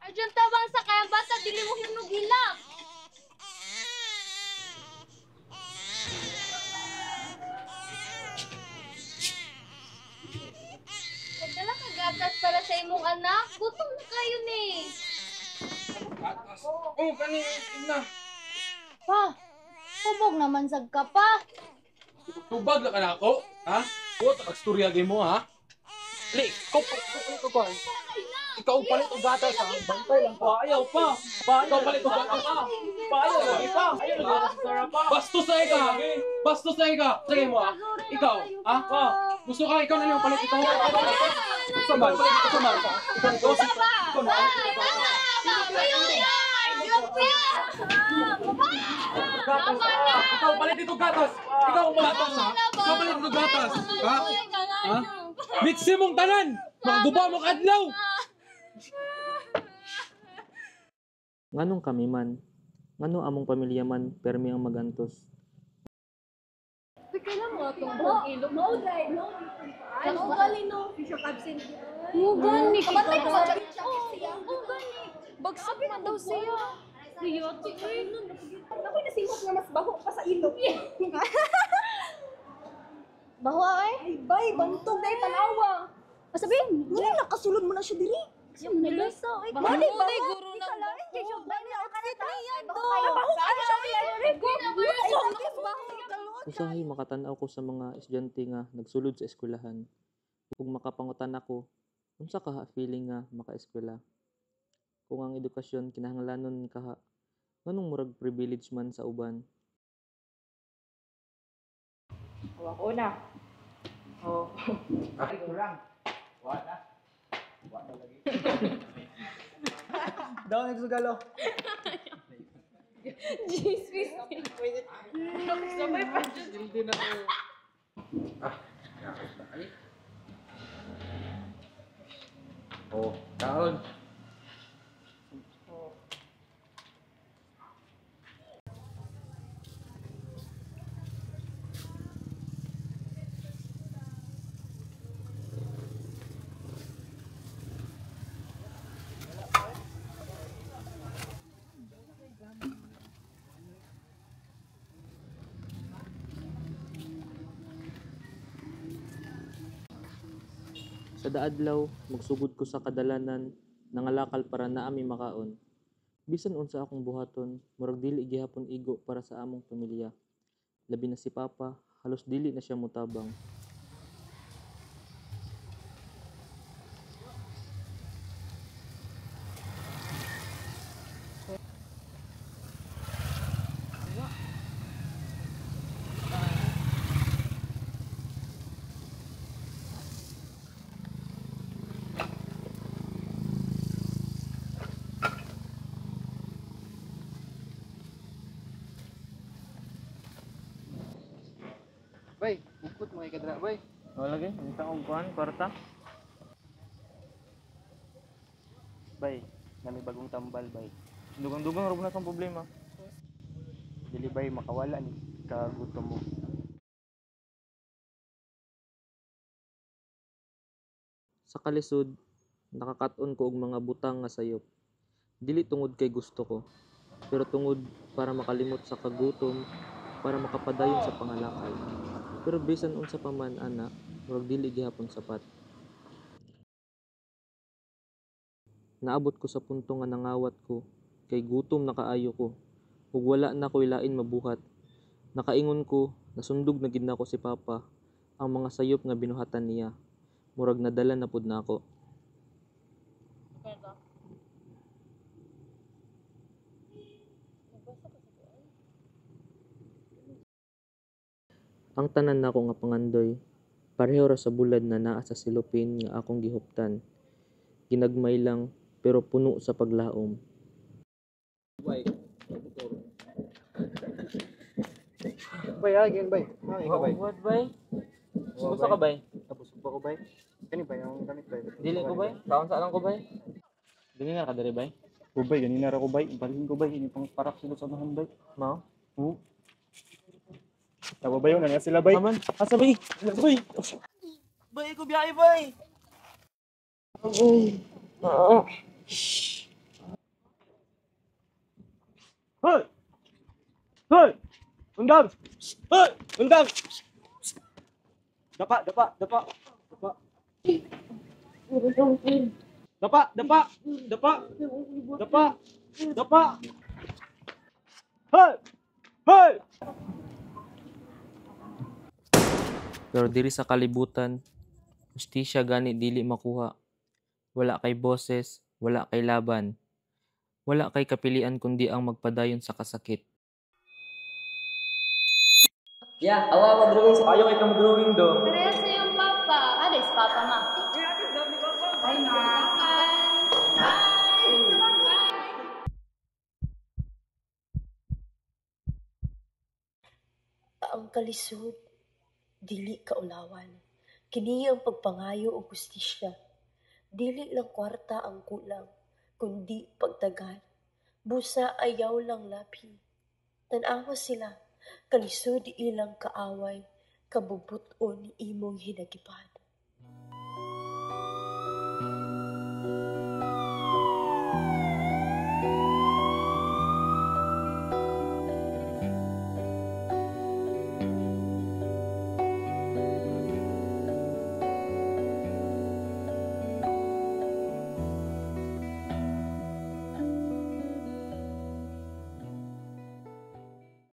Arjun tabang sa kaya bata, dili mo hinugilak. Nagdala ka gatas para sa imong anak. Gutom na kayo ni. Gatas. Oh, kani ina. Pa, hubog naman sag ka pa. Tubag na ka na ako. Ha? O, tagstorya mo ha. Li, ko. Ikaw palit og gatas ha. Bantay lang pa. Ayaw pa. Ikaw palit og gatas ha. Ayaw lagi pa. Bastos na ka. Bastos na ka. Sige mo ha. Ikaw, ha? Gusto ka ikaw na lang palit ito. Samal. Samal. Ikaw na. Ikaw palit ito gatas. Ikaw gatas ha. Ikaw palit ito gatas. Ha? Ha? Mixi mong tanan. Maguba mo kadlaw. Nganong kami man, ngano among pamilya man, permi ang magantos. Kailan mo itong buong ilog? No, dahil, no. Ano gali, no? Fish of absent. Gani. Kamatay ka sa siya. Gani. Bagsak man daw siya. Riyoti. Ako nasimot nga mas baho pa sa ilog. Baho ay? Ay, bay, bantog dahil tanawa. Masabihin. Wala, nakasulod mo na siya diri. Yung nilasa. Baho, Baho, guro na baho. Usahay makatan-aw ko sa mga estudyante nga nagsulod sa eskwelahan. Ug makapangutan ako, unsa ka feeling nga makaeskwela? Kung ang edukasyon kinahanglanon kaha, nganong murag privilege man sa uban? Ako na. Oh. Ay, kurang. Wala. Wala lagi. Daw nagsugalo. Jesus. Sabay pa. Hindi na ako. Oh, kaon. Sa daadlaw, magsugod ko sa kadalanan, nangalakal para naami makaon. Bisan unsa akong buhaton, murag dili gihapon igo para sa among pamilya. Labi na si Papa, halos dili na siya mutabang. Bay, bukod mo kay kadra, bay. Wala lagi, ang taong kuhan, kwarta. Bay, nami bagong tambal, bay. Dugang-dugang ro na kang problema. Dili bay makawala ni kagutom mo. Sa kalisod, nakakaton ko og mga butang nga sayop. Dili tungod kay gusto ko, pero tungod para makalimot sa kagutom, para makapadayon sa pangalakal. Pero bisan unsa pa man ana, murag dili gihapon sapat. Naabot ko sa punto nga nangawat ko, kay gutom na kaayo ko, ug wala na ko'y lain mabuhat. Nakaingon ko, nasundog na gid nako si Papa, ang mga sayop nga binuhatan niya. Murag nadala na pud nako. Ang tanan nako nga pangandoy, pareho ra sa bulad na naa sa silupin nga akong gihuptan. Ginagmay lang pero puno sa paglaom. Bay. Bay, agin bay. Ay, ka bay. What bay? Gusto ka bay? Tapos pa ko bay. Kani bay ang gamit bay. Dili ko bay? Kaon sa lang ko bay? Dili na ka diri bay? Ko bay, ganina ra ko bay. Balhin ko bay, ini pang parak sila sa nahan bay. Mao? Oo. Tawa ba yun? Ano sila bay? Aman, asa bay? Bay. Bay, ko biyahe, bay! Hoy! Hoy! Undang! Hoy! Undang! Dapa, dapa, dapa. Dapa. Dapa, dapa, dapa. Dapa. Dapa. Hoy! Hoy! Pero diri sa kalibutan, hustisya gani dili makuha. Wala kay boses, wala kay laban. Wala kay kapilian kundi ang magpadayon sa kasakit. Ya, awa mag-drawing sa Ayaw ikaw mag-drawing do. Parehas sa yung papa. Ada is papa ma. Bye ma. Ang kalisod, dili kaulawan. Kini ang pagpangayo o justisya. Dili lang kwarta ang kulang, kundi pagtagal. Busa ayaw lang labi. Tanawa sila, kalisod ilang kaaway, kabubuton imong hinagipan.